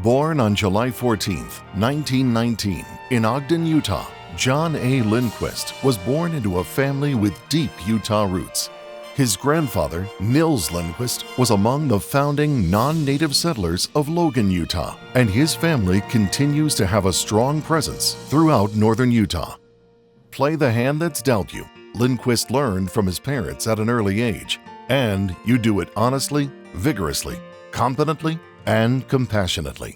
Born on July 14, 1919, in Ogden, Utah, John A. Lindquist was born into a family with deep Utah roots. His grandfather, Nils Lindquist, was among the founding non-native settlers of Logan, Utah, and his family continues to have a strong presence throughout northern Utah. Play the hand that's dealt you, Lindquist learned from his parents at an early age, and you do it honestly, vigorously, competently, and compassionately.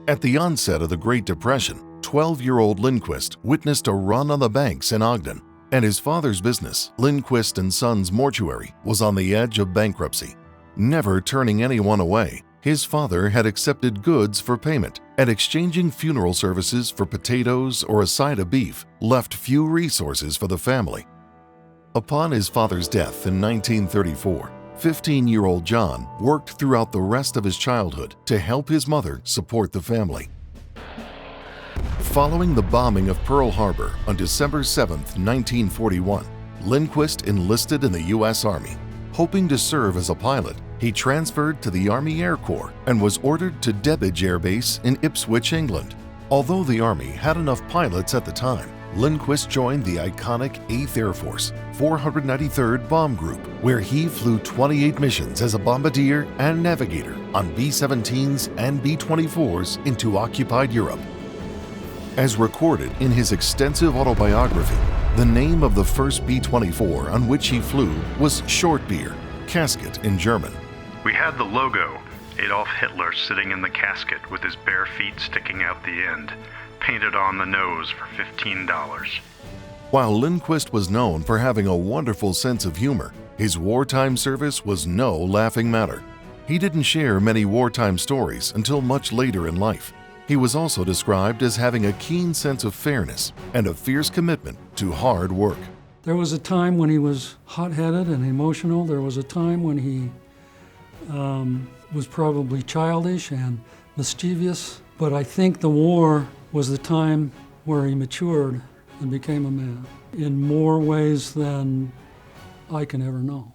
At the onset of the Great Depression, 12-year-old Lindquist witnessed a run on the banks in Ogden, and his father's business, Lindquist & Sons Mortuary, was on the edge of bankruptcy. Never turning anyone away, his father had accepted goods for payment, and exchanging funeral services for potatoes or a side of beef left few resources for the family. Upon his father's death in 1934, 15-year-old John worked throughout the rest of his childhood to help his mother support the family. Following the bombing of Pearl Harbor on December 7, 1941, Lindquist enlisted in the U.S. Army. Hoping to serve as a pilot, he transferred to the Army Air Corps and was ordered to Debach Air Base in Ipswich, England. Although the Army had enough pilots at the time, Lindquist joined the iconic 8th Air Force, 493rd Bomb Group, where he flew 28 missions as a bombardier and navigator on B-17s and B-24s into occupied Europe. As recorded in his extensive autobiography, the name of the first B-24 on which he flew was Shortbeer, casket in German. We had the logo, Adolf Hitler sitting in the casket with his bare feet sticking out the end, painted on the nose for $15. While Lindquist was known for having a wonderful sense of humor, his wartime service was no laughing matter. He didn't share many wartime stories until much later in life. He was also described as having a keen sense of fairness and a fierce commitment to hard work. There was a time when he was hot-headed and emotional. There was a time when he was probably childish and mischievous. But I think the war was the time where he matured and became a man in more ways than I can ever know.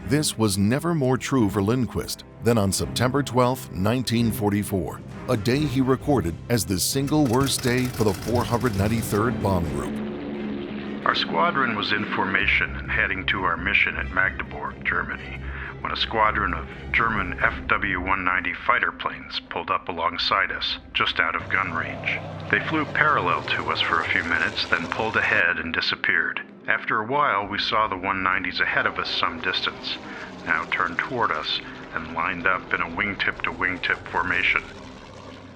This was never more true for Lindquist than on September 12, 1944, a day he recorded as the single worst day for the 493rd Bomb Group. Our squadron was in formation and heading to our mission at Magdeburg, Germany, when a squadron of German FW-190 fighter planes pulled up alongside us, just out of gun range. They flew parallel to us for a few minutes, then pulled ahead and disappeared. After a while, we saw the 190s ahead of us some distance, now turned toward us and lined up in a wingtip-to-wingtip formation.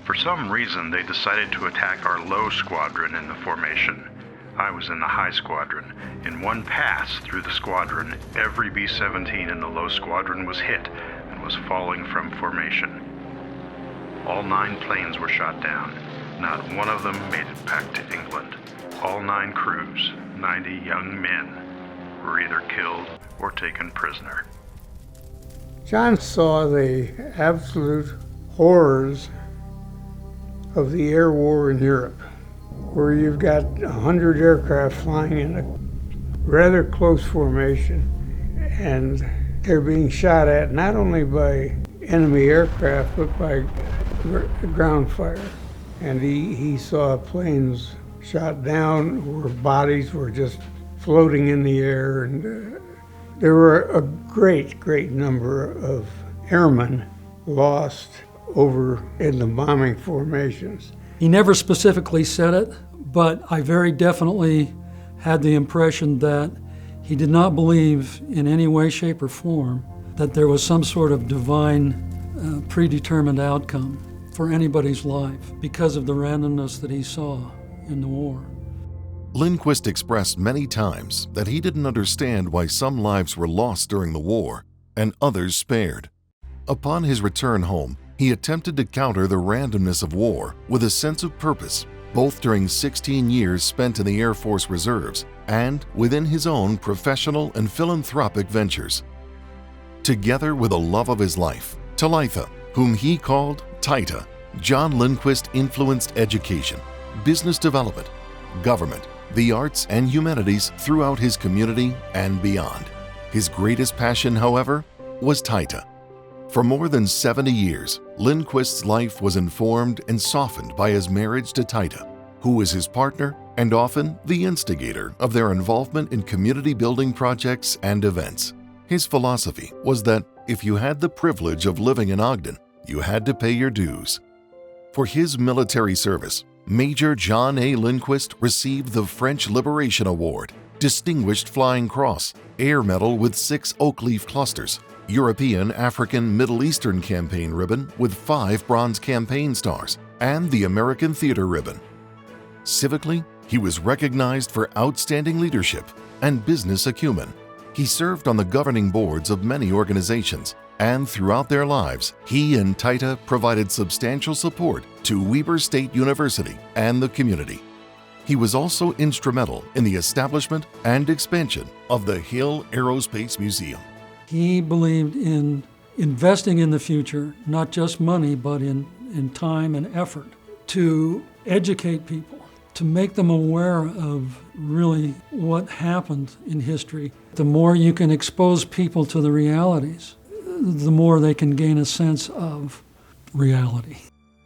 For some reason, they decided to attack our low squadron in the formation. I was in the high squadron. In one pass through the squadron, every B-17 in the low squadron was hit and was falling from formation. All 9 planes were shot down. Not one of them made it back to England. All 9 crews, 90 young men, were either killed or taken prisoner. John saw the absolute horrors of the air war in Europe, where you've got 100 aircraft flying in a rather close formation, and they're being shot at not only by enemy aircraft, but by ground fire. And he saw planes shot down where bodies were just floating in the air, and there were a great number of airmen lost over in the bombing formations. He never specifically said it, but I very definitely had the impression that he did not believe in any way, shape, or form that there was some sort of divine predetermined outcome for anybody's life because of the randomness that he saw in the war. Lindquist expressed many times that he didn't understand why some lives were lost during the war and others spared. Upon his return home, he attempted to counter the randomness of war with a sense of purpose, both during 16 years spent in the Air Force Reserves and within his own professional and philanthropic ventures. Together with a love of his life, Talitha, whom he called Tita, John Lindquist influenced education, business development, government, the arts and humanities throughout his community and beyond. His greatest passion, however, was Tita. For more than 70 years, Lindquist's life was informed and softened by his marriage to Tita, who was his partner and often the instigator of their involvement in community building projects and events. His philosophy was that if you had the privilege of living in Ogden, you had to pay your dues. For his military service, Major John A. Lindquist received the French Liberation Award, Distinguished Flying Cross, Air Medal with 6 oak leaf clusters, European, African, Middle Eastern Campaign Ribbon with 5 bronze campaign stars, and the American Theater Ribbon. Civically, he was recognized for outstanding leadership and business acumen. He served on the governing boards of many organizations, and throughout their lives, he and Tita provided substantial support to Weber State University and the community. He was also instrumental in the establishment and expansion of the Hill Aerospace Museum. He believed in investing in the future, not just money, but in time and effort, to educate people, to make them aware of really what happened in history. The more you can expose people to the realities, the more they can gain a sense of reality.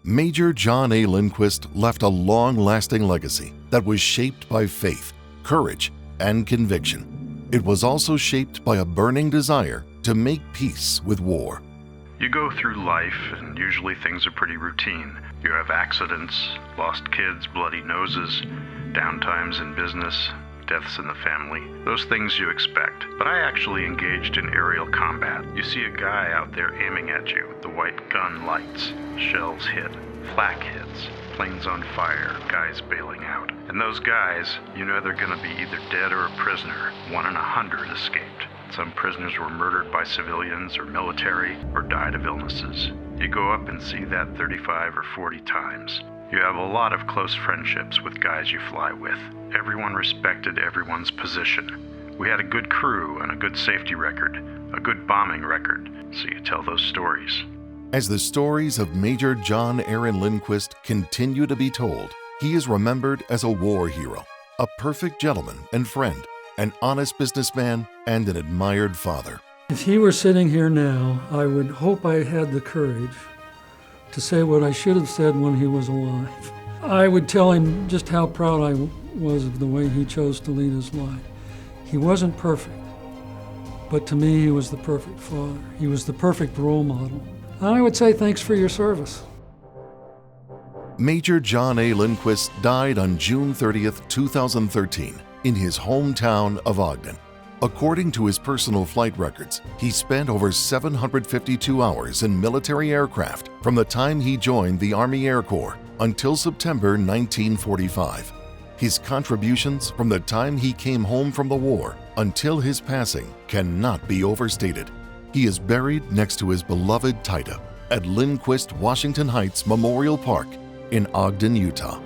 Major John A. Lindquist left a long-lasting legacy that was shaped by faith, courage, and conviction. It was also shaped by a burning desire to make peace with war. You go through life, and usually things are pretty routine. You have accidents, lost kids, bloody noses, downtimes in business, deaths in the family. Those things you expect. But I actually engaged in aerial combat. You see a guy out there aiming at you. The white gun lights. Shells hit. Flak hits. Planes on fire. Guys bailing out. And those guys, you know they're going to be either dead or a prisoner. 1 in 100 escaped. Some prisoners were murdered by civilians or military or died of illnesses. You go up and see that 35 or 40 times. You have a lot of close friendships with guys you fly with. Everyone respected everyone's position. We had a good crew and a good safety record, a good bombing record, so you tell those stories. As the stories of Major John Aaron Lindquist continue to be told, he is remembered as a war hero, a perfect gentleman and friend, an honest businessman, and an admired father. If he were sitting here now, I would hope I had the courage to say what I should have said when he was alive. I would tell him just how proud I was of the way he chose to lead his life. He wasn't perfect, but to me he was the perfect father. He was the perfect role model. And I would say thanks for your service. Major John A. Lindquist died on June 30th, 2013, in his hometown of Ogden. According to his personal flight records, he spent over 752 hours in military aircraft from the time he joined the Army Air Corps until September 1945. His contributions from the time he came home from the war until his passing cannot be overstated. He is buried next to his beloved Tita at Lindquist Washington Heights Memorial Park in Ogden, Utah.